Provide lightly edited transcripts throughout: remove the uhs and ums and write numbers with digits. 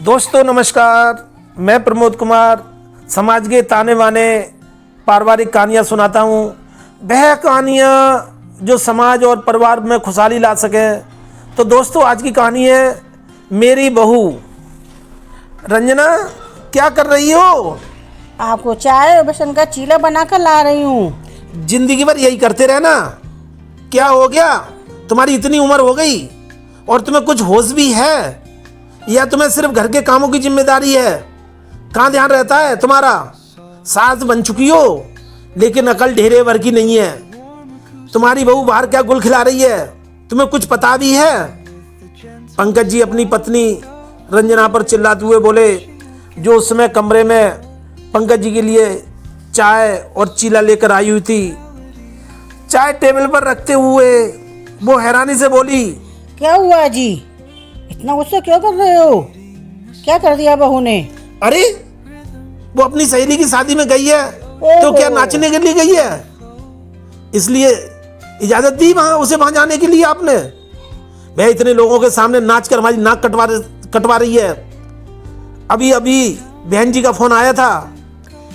दोस्तों नमस्कार, मैं प्रमोद कुमार समाज के ताने बाने पारिवारिक कहानियाँ सुनाता हूँ। वह कहानियाँ जो समाज और परिवार में खुशहाली ला सकें। तो दोस्तों आज की कहानी है मेरी बहू। रंजना, क्या कर रही हो? आपको चाय और बेसन का चीला बनाकर ला रही हूँ। जिंदगी भर यही करते रहना। क्या हो गया? तुम्हारी इतनी उम्र हो गई और तुम्हें कुछ होश भी है या तुम्हें सिर्फ घर के कामों की जिम्मेदारी है? कहाँ ध्यान रहता है तुम्हारा? सास बन चुकी हो लेकिन अकल ढेरे भर की नहीं है। तुम्हारी बहू बाहर क्या गुल खिला रही है, तुम्हें कुछ पता भी है? पंकज जी अपनी पत्नी रंजना पर चिल्लाते हुए बोले, जो उस समय कमरे में पंकज जी के लिए चाय और चीला लेकर आई हुई थी। चाय टेबल पर रखते हुए वो हैरानी से बोली, क्या हुआ जी, इतना गुस्सा क्यों कर रहे हो? क्या कर दिया बहू ने? अरे वो अपनी सहेली की शादी में गई है तो क्या नाचने के लिए गई है, इसलिए इजाजत दी उसे वहां जाने के लिए आपने? वह इतने लोगों के सामने नाच कर हमारी नाक कटवा रही है। अभी अभी बहन जी का फोन आया था,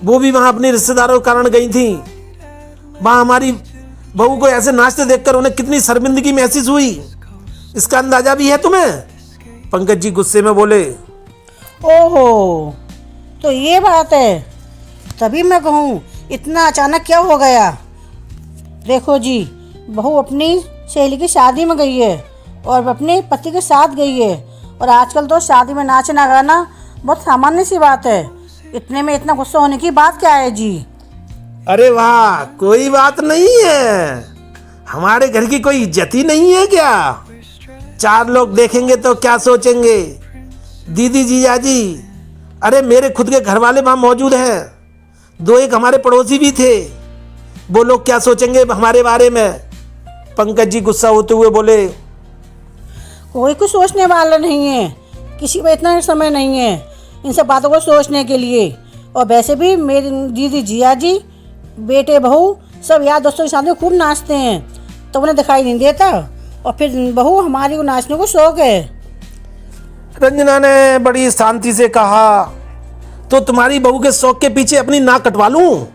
वो भी वहां अपने रिश्तेदारों के कारण गई थी। वहां हमारी बहू को ऐसे नाचते देखकर उन्हें कितनी शर्मिंदगी महसूस हुई, इसका अंदाजा भी है तुम्हें? पंकज जी गुस्से में बोले। ओहो, तो ये बात है, तभी मैं कहूँ इतना अचानक क्या हो गया। देखो जी, बहू अपनी सहेली की शादी में गई है और अपने पति के साथ गई है, और आजकल तो शादी में नाचना गाना बहुत सामान्य सी बात है। इतने में इतना गुस्सा होने की बात क्या है जी? अरे वाह, कोई बात नहीं है। हमारे घर की कोई इज्जत ही नहीं है क्या? चार लोग देखेंगे तो क्या सोचेंगे? दीदी जीजाजी, अरे मेरे खुद के घर वाले वहाँ मौजूद हैं, दो एक हमारे पड़ोसी भी थे, वो लोग क्या सोचेंगे हमारे बारे में? पंकज जी गुस्सा होते हुए बोले। कोई कुछ सोचने वाला नहीं है, किसी को इतना समय नहीं है इन सब बातों को सोचने के लिए। और वैसे भी मेरी दीदी जिया जी, बेटे बहू सब यार दोस्तों के साथ खूब नाचते हैं, तो उन्हें दिखाई नहीं देता, और फिर बहू हमारी को नाचने को शौक है। रंजना ने बड़ी शांति से कहा, तो तुम्हारी बहू के शौक के पीछे अपनी नाक कटवा लूं?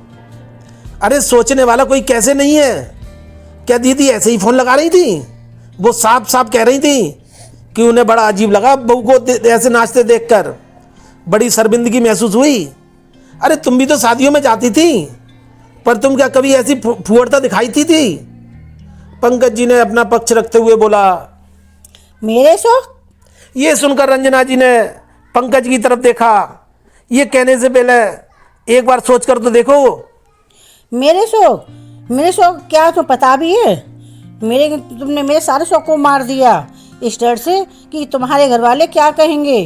अरे सोचने वाला कोई कैसे नहीं है? क्या दीदी ऐसे ही फोन लगा रही थी? वो साफ साफ कह रही थी कि उन्हें बड़ा अजीब लगा बहू को ऐसे नाचते देखकर, बड़ी शर्मिंदगी महसूस हुई। अरे तुम भी तो शादियों में जाती थी, पर तुम क्या कभी ऐसी फुहड़ता दिखाई थी? पंकज जी ने अपना पक्ष रखते हुए बोला। मेरे शौक? ये सुनकर रंजना जी ने पंकज की तरफ देखा। ये कहने से पहले एक बार सोच कर तो देखो। मेरे शौक क्या तुम्हें पता भी है? तुमने मेरे सारे शौक को मार दिया इस डर से कि तुम्हारे घर वाले क्या कहेंगे,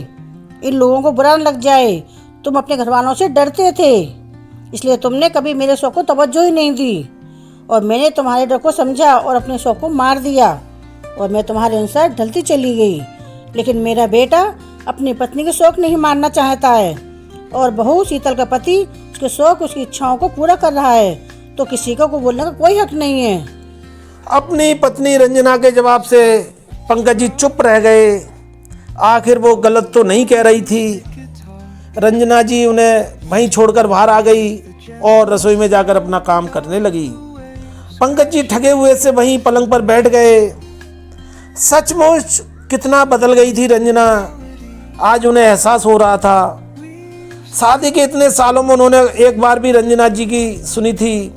इन लोगों को बुरा न लग जाए। तुम अपने घर वालों से डरते थे, इसलिए तुमने कभी मेरे शौक को तवज्जो ही नहीं दी, और मैंने तुम्हारे डर को समझा और अपने शौक को मार दिया, और मैं तुम्हारे अनुसार ढलती चली गई। लेकिन मेरा बेटा अपनी पत्नी के शौक नहीं मारना चाहता है, और बहू शीतल का पति उसके शौक उसकी इच्छाओं को पूरा कर रहा है, तो किसी को बोलने का कोई हक नहीं है। अपनी पत्नी रंजना के जवाब से पंकज जी चुप रह गए। आखिर वो गलत तो नहीं कह रही थी। रंजना जी उन्हें वहीं छोड़कर बाहर आ गई और रसोई में जाकर अपना काम करने लगी। पंकज जी ठगे हुए से वहीं पलंग पर बैठ गए। सचमुच कितना बदल गई थी रंजना, आज उन्हें एहसास हो रहा था। शादी के इतने सालों में उन्होंने एक बार भी रंजना जी की सुनी थी।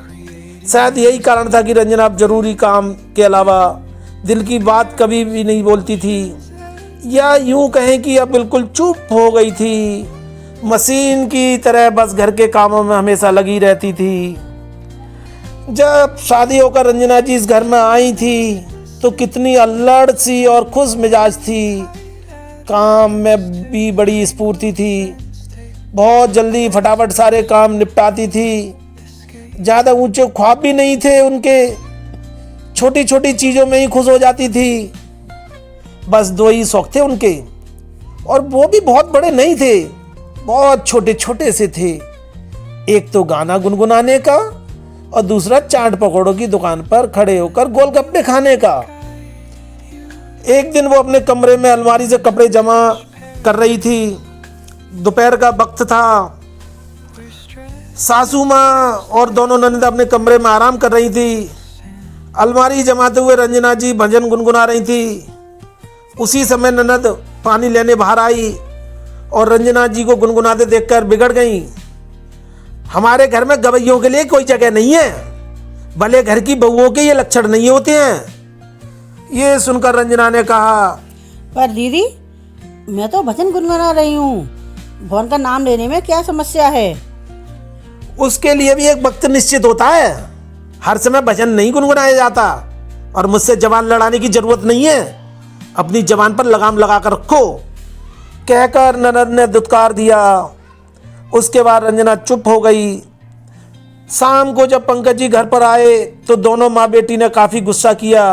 शायद यही कारण था कि रंजना अब जरूरी काम के अलावा दिल की बात कभी भी नहीं बोलती थी, या यूं कहें कि अब बिल्कुल चुप हो गई थी। मशीन की तरह बस घर के कामों में हमेशा लगी रहती थी। जब शादी होकर रंजना जी इस घर में आई थी तो कितनी अल्लड़ सी और खुश मिजाज थी। काम में भी बड़ी स्फूर्ति थी, बहुत जल्दी फटाफट सारे काम निपटाती थी। ज़्यादा ऊंचे ख्वाब भी नहीं थे उनके, छोटी छोटी चीज़ों में ही खुश हो जाती थी। बस दो ही शौक थे उनके, और वो भी बहुत बड़े नहीं थे, बहुत छोटे छोटे से थे। एक तो गाना गुनगुनाने का और दूसरा चाट पकौड़ों की दुकान पर खड़े होकर गोलगप्पे खाने का। एक दिन वो अपने कमरे में अलमारी से कपड़े जमा कर रही थी दोपहर का वक्त था। सासू माँ और दोनों ननद अपने कमरे में आराम कर रही थी। अलमारी जमाते हुए रंजना जी भजन गुनगुना रही थी। उसी समय ननद पानी लेने बाहर आई और रंजना जी को गुनगुनाते देखकर बिगड़ गई। हमारे घर में गवैयों के लिए कोई जगह नहीं है, भले घर की बहुओं के ये लक्षण नहीं होते हैं। ये सुनकर रंजना ने कहा, पर दीदी मैं तो भजन गुनगुना रही हूँ, भगवान का नाम लेने में क्या समस्या है? उसके लिए भी एक वक्त निश्चित होता है, हर समय भजन नहीं गुनगुनाया जाता। और मुझसे जबान लड़ाने की जरूरत नहीं है, अपनी जबान पर लगाम लगा कर रखो, कहकर ननद ने दुत्कार दिया। उसके बाद रंजना चुप हो गई। शाम को जब पंकज जी घर पर आए तो दोनों माँ बेटी ने काफ़ी गुस्सा किया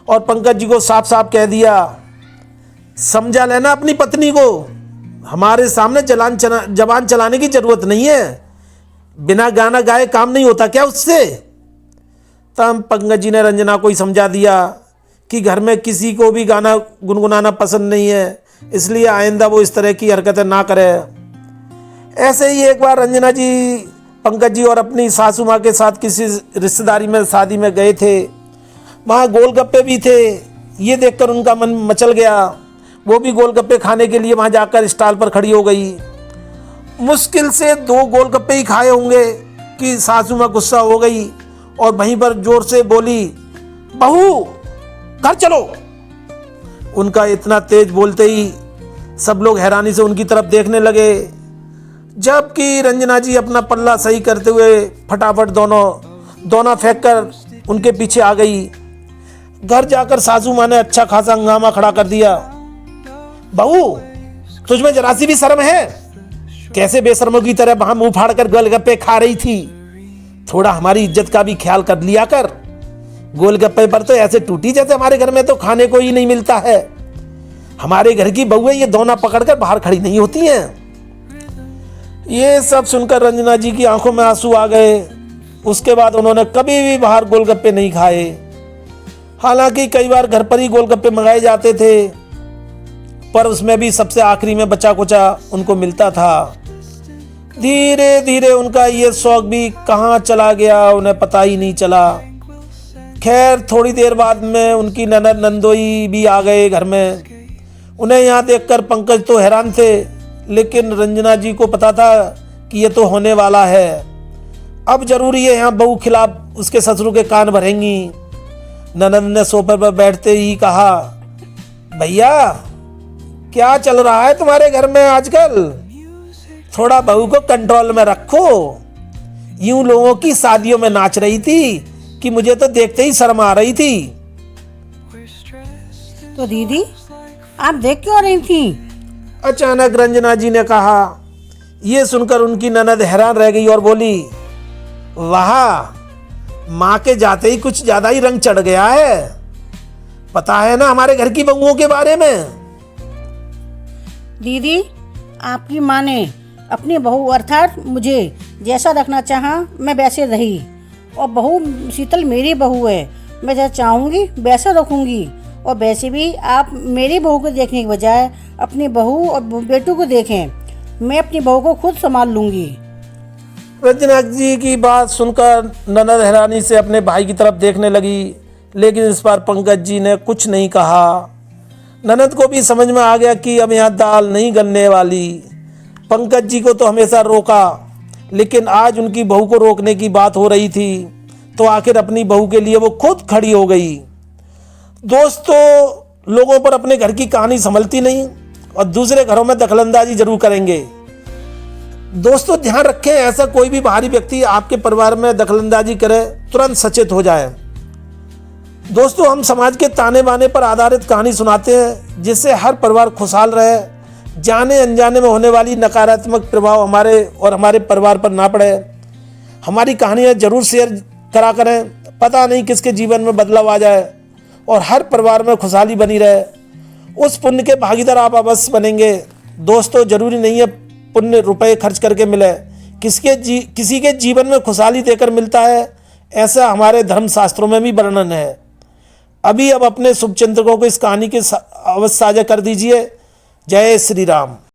और पंकज जी को साफ साफ कह दिया, समझा लेना अपनी पत्नी को, हमारे सामने जबान चलाने की जरूरत नहीं है, बिना गाना गाए काम नहीं होता क्या उससे? तब पंकज जी ने रंजना को ही समझा दिया कि घर में किसी को भी गाना गुनगुनाना पसंद नहीं है, इसलिए आइंदा वो इस तरह की हरकतें ना करे। ऐसे ही एक बार रंजना जी पंकज जी और अपनी सासू माँ के साथ किसी रिश्तेदारी में शादी में गए थे। वहाँ गोलगप्पे भी थे। ये देखकर उनका मन मचल गया। वो भी गोलगप्पे खाने के लिए वहाँ जाकर स्टॉल पर खड़ी हो गई। मुश्किल से 2 गोलगप्पे ही खाए होंगे कि सासू माँ गुस्सा हो गई और वहीं पर जोर से बोली, बहू घर चलो। उनका इतना तेज बोलते ही सब लोग हैरानी से उनकी तरफ देखने लगे, जबकि रंजना जी अपना पल्ला सही करते हुए फटाफट दोना फेंक कर उनके पीछे आ गई। घर जाकर सासू माँ ने अच्छा खासा हंगामा खड़ा कर दिया। बहू तुझमें जरा सी भी शर्म है? कैसे बेशर्मों की तरह वहां मुंह फाड़ कर गोलगप्पे खा रही थी? थोड़ा हमारी इज्जत का भी ख्याल कर लिया कर। गोलगप्पे पर तो ऐसे टूटी जैसे हमारे घर में तो खाने को ही नहीं मिलता है। हमारे घर की बहुएं ये दोना पकड़कर बाहर खड़ी नहीं होती हैं। ये सब सुनकर रंजना जी की आंखों में आंसू आ गए। उसके बाद उन्होंने कभी भी बाहर गोलगप्पे नहीं खाए। हालांकि कई बार घर पर ही गोलगप्पे मंगाए जाते थे, पर उसमें भी सबसे आखिरी में बचा कुचा उनको मिलता था। धीरे धीरे उनका ये शौक भी कहाँ चला गया उन्हें पता ही नहीं चला। खैर थोड़ी देर बाद में उनकी ननद नंदोई भी आ गए घर में। उन्हें यहाँ देखकर पंकज तो हैरान थे, लेकिन रंजना जी को पता था कि ये तो होने वाला है। अब जरूरी है यहाँ बहू खिलाफ उसके ससुर के कान भरेंगी। ननद ने सोफे पर बैठते ही कहा, भैया क्या चल रहा है तुम्हारे घर में आजकल? थोड़ा बहू को कंट्रोल में रखो। यूं लोगों की शादियों में नाच रही थी कि मुझे तो देखते ही शर्म आ रही थी। तो दीदी आप देख क्यों रही थी? अचानक रंजना जी ने कहा। यह सुनकर उनकी ननद हैरान रह गई और बोली, वाह माँ के जाते ही कुछ ज्यादा ही रंग चढ़ गया है। पता है ना हमारे घर की बहुओं के बारे में? दीदी आपकी माँ ने अपनी बहू अर्थात मुझे जैसा रखना चाहा मैं वैसे रही, और बहू शीतल मेरी बहू है, मैं जैसा चाहूँगी वैसा रखूँगी। और वैसे भी आप मेरी बहू को देखने के बजाय अपनी बहू और बेटू को देखें, मैं अपनी बहू को खुद संभाल लूँगी। रंजना जी की बात सुनकर ननद हैरानी से अपने भाई की तरफ देखने लगी, लेकिन इस बार पंकज जी ने कुछ नहीं कहा। ननद को भी समझ में आ गया कि अब यहाँ दाल नहीं गलने वाली। पंकज जी को तो हमेशा रोका, लेकिन आज उनकी बहू को रोकने की बात हो रही थी, तो आखिर अपनी बहू के लिए वो खुद खड़ी हो गई। दोस्तों लोगों पर अपने घर की कहानी संभलती नहीं और दूसरे घरों में दखलंदाजी जरूर करेंगे। दोस्तों ध्यान रखें, ऐसा कोई भी बाहरी व्यक्ति आपके परिवार में दखलंदाजी करे तुरंत सचेत हो जाए। दोस्तों हम समाज के ताने बाने पर आधारित कहानी सुनाते हैं, जिससे हर परिवार खुशहाल रहे, जाने अनजाने में होने वाली नकारात्मक प्रभाव हमारे और हमारे परिवार पर ना पड़े। हमारी कहानियाँ जरूर शेयर करा करें, पता नहीं किसके जीवन में बदलाव आ जाए और हर परिवार में खुशहाली बनी रहे। उस पुण्य के भागीदार आप अवश्य बनेंगे। दोस्तों जरूरी नहीं है पुण्य रुपए खर्च करके मिले, किसी के जीवन में खुशहाली देकर मिलता है, ऐसा हमारे धर्मशास्त्रों में भी वर्णन है। अब अपने शुभचिंतकों को इस कहानी के अवश्य साझा कर दीजिए। जय श्री राम।